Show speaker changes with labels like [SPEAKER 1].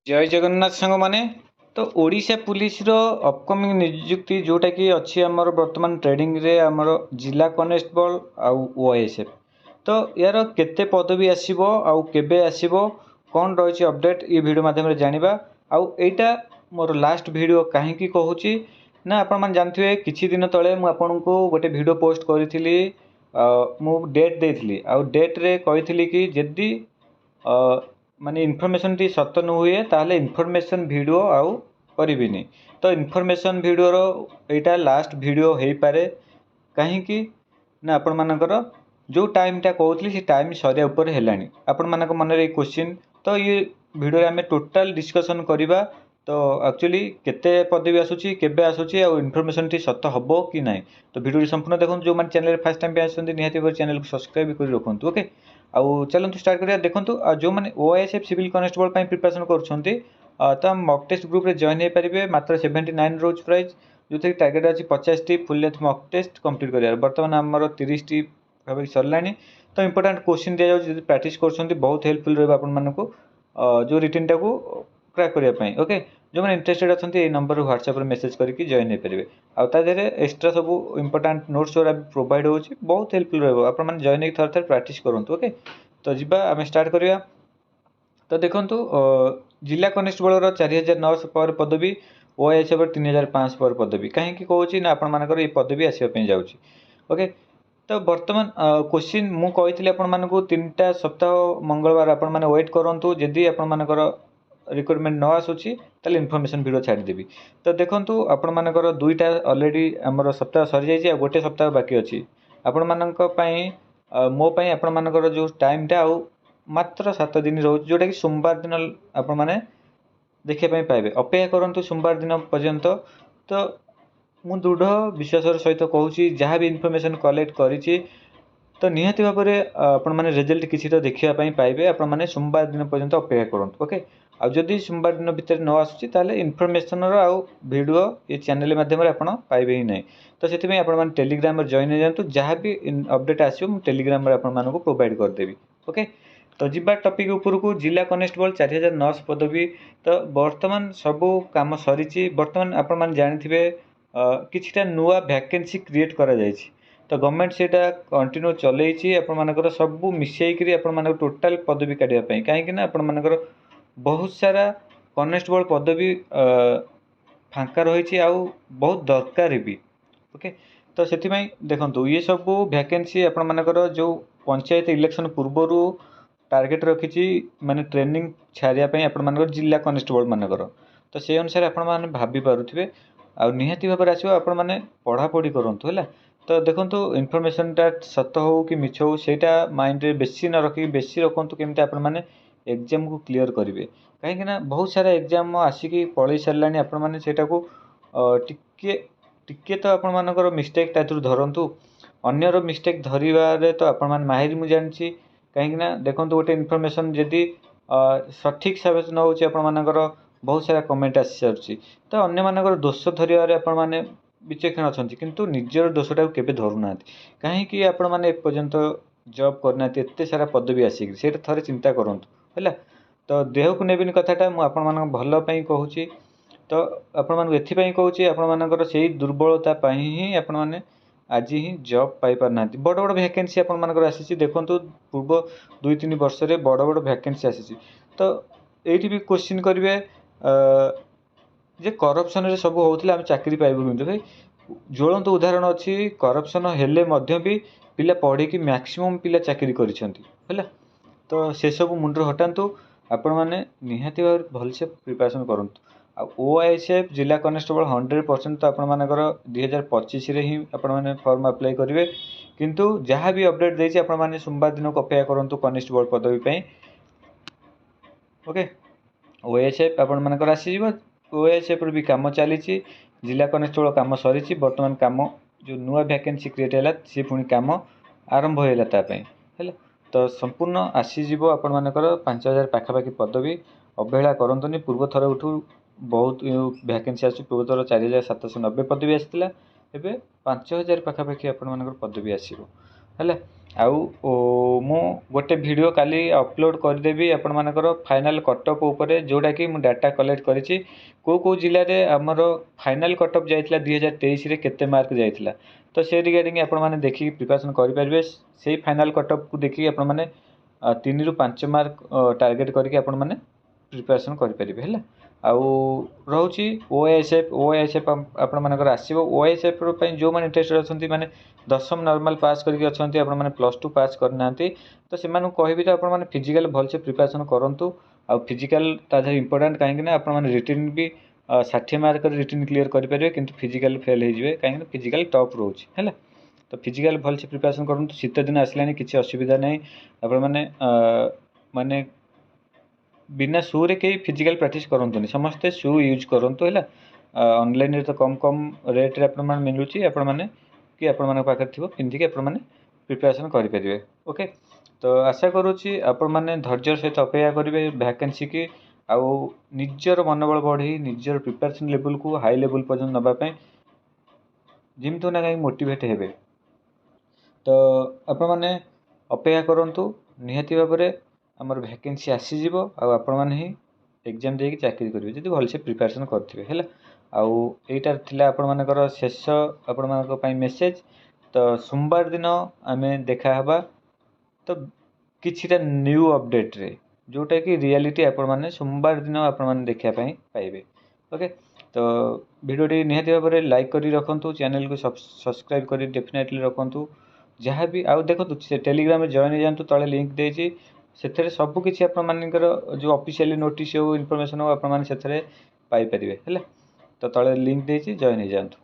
[SPEAKER 1] जय जगन्नाथ सांग माने तो ओडिशा पुलिस रो अपकमिंग नियुक्ति जोटा कि अच्छी आमर वर्तमान ट्रेडिंग रे आमर जिला कनेस्टेबल आउ ओएसएफ तो यार केते पदवी आसीबो आउ केबे आसीबो कोन रहिछि अपडेट ये वीडियो माध्यम रे जानिबा आउ एटा मोर लास्ट वीडियो काहे की कहूची ना आपण मान जानथिबे किछि दिन तळे मु आपन को गोटे वीडियो पोस्ट करिथिली मु डेट देथिली आउ डेट रे कहिथिली कि जदी माने इनफॉरमेशन टी सत न हुए ताहले इनफॉरमेशन वीडियो आउ करिबिनी तो इनफॉरमेशन वीडियो रो एटा लास्ट वीडियो हेई पारे काहे कि ना आपण मानकर जो टाइम टा कहउतली से टाइम सरिया ऊपर हेलानी आपण मानक मन रे क्वेश्चन तो ये वीडियो रे हमें टोटल डिस्कशन करिबा तो एक्चुअली केते पदवी आसुची केबे आसुची आ इनफॉरमेशन टी सत हबो कि नाही तो वीडियो संपूर्ण देखो जो मान चैनल फर्स्ट टाइम पे आछन निहाती पर चैनल को सब्सक्राइब कर रखंतु ओके आउ चलंतु स्टार्ट करिया देखंतु जो माने ओएसएफ सिविल कांस्टेबल पई प्रिपरेशन करछंती तो मॉक टेस्ट ग्रुप रे जॉइन हे परिबे मात्र 79 रोज प्राइस जोथि टारगेट अछि 50 टी full length mock test complete करिया वर्तमान हमर 30 टी भाबे सरलानी तो इंपोर्टेंट क्वेश्चन दिया जाउ जदि प्रैक्टिस करछंती बहुत हेल्पफुल रहबा आपन मानको जो रिटन टाको क्रैक करिया पई ओके जो माने इंटरेस्टेड अछंती ए नंबर व्हाट्सएप रे मेसेज करके जॉइन हे परिबे आ ता देरे एक्स्ट्रा सब इंपोर्टेंट नोट्स और प्रोवाइड होची बहुत हेल्पफुल रहबो आपन माने जॉइन हे थर थर प्रैक्टिस करंतु ओके तो जिबा आमे स्टार्ट करिया तो देखंतु जिला कनेस्टेबल रो 4900 पर पदवी ओएसएफ 3500 पर पदवी काहे की कहउची ना आपन मानकर ए पदवी आसीबा पे जाउची ओके तो वर्तमान क्वेश्चन मु कहितले आपन मानको 3टा सप्ताह मंगलवार आपन माने वेट करंतु जदी आपन मानकर रिक्वायरमेंट न आसुची ताले इन्फॉर्मेशन वीडियो छाडी देबी तो देखंतु आपन मानकर दुईटा ऑलरेडी हमर सप्ताह सरि जाई आ गोटे सप्ताह बाकी अछि आपन मानक पई मो पई आपन मानकर जो टाइम टा आउ मात्र 7 दिन रहउ जोटा कि सोमवार दिन आपन माने देखिया पई पाइबे अपेक्षा करंतु सोमवार दिन पर्यंत तो मु दृढ़ विश्वास सहित कहूची जहाँ भी इन्फॉर्मेशन कलेक्ट करिछि तो निहाती भाबरे आपण माने रिजल्ट किछि तो देखिया पई पाइबे आपण माने सोमवार दिन पर्यंत अपेक्षा करंतु ओके आ जदि सोमवार दिन भितर न आसुची ताले इन्फॉर्मेशन रो आ वीडियो ये चैनल माध्यम रे आपण पाइबे ही नै तो सेति में आपण माने टेलीग्राम रे जॉइन हो जानतु जहाँ भी अपडेट आसियो मु टेलीग्राम रे आपण मानको प्रोवाइड कर देबी ओके तो जिबा टॉपिक ऊपर को जिला कनेस्टेबल 4900 पदवी तो वर्तमान सब काम सरीची वर्तमान आपण माने जानिथिबे किछिटा नुवा वैकेंसी क्रिएट करा जायछि तो गवर्नमेंट सेटा कंटिन्यू चलेछि आपण मानकर सब मिसई करी आपण मानकर टोटल पदवी काढिया पई काहे कि ना आपण मानकर बहुत सारा कनेस्टेबल पदवी फांका रहिछि आ बहुत दरकार भी ओके तो सेति में देखंतु ये सब वैकेंसी आपण मानकर जो पंचायत इलेक्शन पूर्वरु टार्गेट रखिछि माने ट्रेनिंग छारिया पई आपण मानकर जिला कनेस्टेबल मानकर तो से अनुसार आपण माने भाबी पारुथिबे आ निहाती भाबर आसीबो आपण माने पढ़ा पढ़ी करंतु हला तो देखंतु इन्फॉर्मेशन टा सत हो कि मिछ हो सेटा माइंड रे बेसी न रखि बेसी रखंतु केमते आपण माने एग्जाम को क्लियर करिवे काहे कि ना बहुत सारा एग्जाम आसी पळै सरलानी आपण माने सेटा को टिके टिके तो आपण मानकर मिस्टेक तातुर धरंतु अन्यर मिस्टेक धरिबारे तो आपण मान माहिर मु जानछि काहे कि ना देखंतु गोटे इन्फॉर्मेशन जदी सठिक साबित न होछि आपण मानकर बहुत सारा कमेंट आसी सरछि तो अन्य मानकर दोष धरिबारे आपण माने विचक्षण अछंती किंतु निजर दोषटा केबे धरु नाथि काहे कि आपण माने एक पर्यंत जॉब करनाथि एते सारा पदवी आसी सेटा थरे चिंता करंतु हैला तो देह को नेबिन कथाटा मु आपण मानक भलो पई कहूची तो आपण मानक एथि पई कहूची आपण मानकर सेही दुर्बलता पई ही आपण माने आज ही जॉब पाई पार नाथि बड़ बड़ वैकेंसी आपण मानकर आसीची देखंतु पूर्व 2-3 वर्ष रे बड़ बड़ वैकेंसी आसीची तो एठी भी क्वेश्चन करिवे जे करप्शन रे सब होउतले हम चाकरी पाइबु कि भाई ज्वलंत उदाहरण अछि करप्शन हेले मध्य भी पिला पढ़ी कि मैक्सिमम पिला चाकरी करिसंती हैला तो से सब मुंडर हटांतु आपण माने निहाती भल से प्रिपरेशन करंतु आ ओआईएसएफ जिला कनेस्टेबल 100% तो आपण मानकर 2025 रे ही आपण माने फॉर्म अप्लाई करिवे किंतु जहाँ भी अपडेट देछि आपण माने सोमवार दिन को अपेक्षा करंतु कनेस्टेबल पदवी पई ओके ओएसएफ आपण मानकर आसी जिवो ओएसएफ रे भी काम चलीछि जिला कनेस्टेबल काम सरीछि वर्तमान काम जो नुवा वैकेंसी क्रिएट हैला से पुनी काम आरंभ हैला ता पई हैला तो संपूर्ण आसी जिवो आपण मानकर 5000 पाखापाखि पदवी अवहेला करंतुनी पूर्व थर उठू बहुत वैकेंसी आसी पूर्व थर 4790 पदवी आसीतिला एबे 5000 पाखापाखि आपण मानकर पदवी आसीबो हैला आउ मु गोटे वीडियो काली अपलोड करदेवी आपण मानकर फाइनल कटअप उपरे जोटा कि मु डाटा कलेक्ट करिछि को जिले में आमर फाइनल कटअप जाइथिला 2023 रे केते मार्क जाइथिला तो से रिगार्डिंग आपण माने देखि प्रिपरेशन करि परिबे से फाइनल कटअप को देखि आपण माने 3 रु 5 मार्क टार्गेट करके आपण माने प्रिपरेशन करि परिबे हैला आउ रोची ओएसएफ आपण मानकर आसीबो ओएसएफ रो पई जो माने इंटरेस्टेड अछंती माने दशम नॉर्मल पास करके अछंती आपण माने +2 पास करनांती तो से मानु कहबी तो आपण माने फिजिकल भल से प्रिपरेशन करंतु आ फिजिकल ताजे इंपोर्टेंट काहे कि आपण माने रिटन भी 60 मार्क रिटन क्लियर करि परिबे किंतु फिजिकल फेल हे जिवे काहे कि फिजिकल टॉप रोची हैला तो फिजिकल भल से प्रिपरेशन करंतु शीत दिन आसलानी किछि असुविधा नै आपण माने माने बिना शू रे कई फिजिकल प्रैक्टिस करंतुनी समस्ते शू यूज करंतु हैला ऑनलाइन रे तो कम कम रेट रे आपण माने मिलुची आपण माने कि आपण माने पाखे थिबो पिंधि के आपण माने प्रिपरेशन करि परिबे ओके तो आशा करूची आपण माने धैर्य सहित अपेक्षा करिवे वैकेंसी की आउ निजर मनोबल बढ़ी निजर प्रिपरेशन लेवल को हाई लेवल पर्यंत नबा पय जिमतो ना कहीं मोटिवेट हेबे तो आपण माने अपेक्षा करंतु निहाती भाबरे हमर वैकेंसी आसी जीवो आ आपण माने ही एग्जाम दे के चाकरी करिवे जदि भल से प्रिपरेशन करथिबे हैला आउ एटा थिला आपण मानकर शेष आपण मानक पय मेसेज तो सोमवार दिन आमे देखा हबा तो किछिटा न्यू अपडेट रे जोटा कि रियलिटी आपण माने सोमवार दिन आपण माने देखिया पय पाइबे ओके तो वीडियो टी निहाती भाबरे लाइक करी रखंतु चैनल को सब्सक्राइब करी डेफिनेटली रखंतु जहाँ भी आउ देखो से टेलीग्राम में जॉइन जानतु तले लिंक देछि सेथरे सब किछि आपण मानकर जो ऑफिशियली नोटिस हो इन्फॉर्मेशन हो आपण माने सेथरे पाई परिबे हैला तो तले लिंक देछि जॉइन जानतु।